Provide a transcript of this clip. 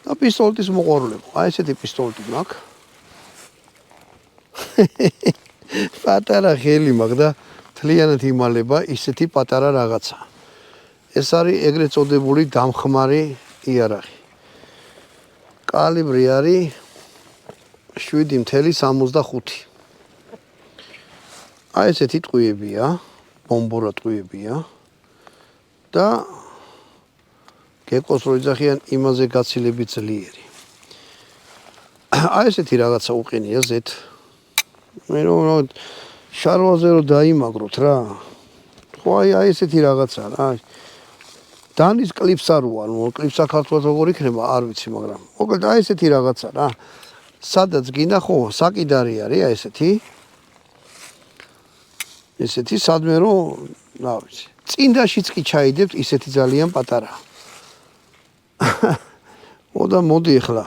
და პისტოლეტის მოყვარულებო. აი ესეთი პისტოლეტი მაქვს. პატარა ხელი მაქვს და თლიანად იმალება ისეთი პატარა რაღაცა. ეს არის ეგრეთ წოდებული დამხმარი იარაღი. კალიბრი არის 7.65. აი ესეთი ტყვიებია, ბომბორა ტყვიებია და გეკოს რო იძახიან იმაზე გაცილებით ძლიერი. აი ესეთი რაღაცა უყენია ზეთ. მე რომ შარვაზე რო დაიმაგროთ რა. ხო აი ესეთი რაღაცა რა. დანის კლიპს არ ვარ, კლიპს საქართველოს როგორ იქნება არ ვიცი, მაგრამ მოკლედ აი ესეთი რაღაცა რა. სადაც გინდა ხო, საკიდარი არის აი ესეთი. ესეთი სადმე რომ, რა ვიცი. წინდაშიც კი ჩაიდებთ ისეთი ძალიან პატარა. მოდი ახლა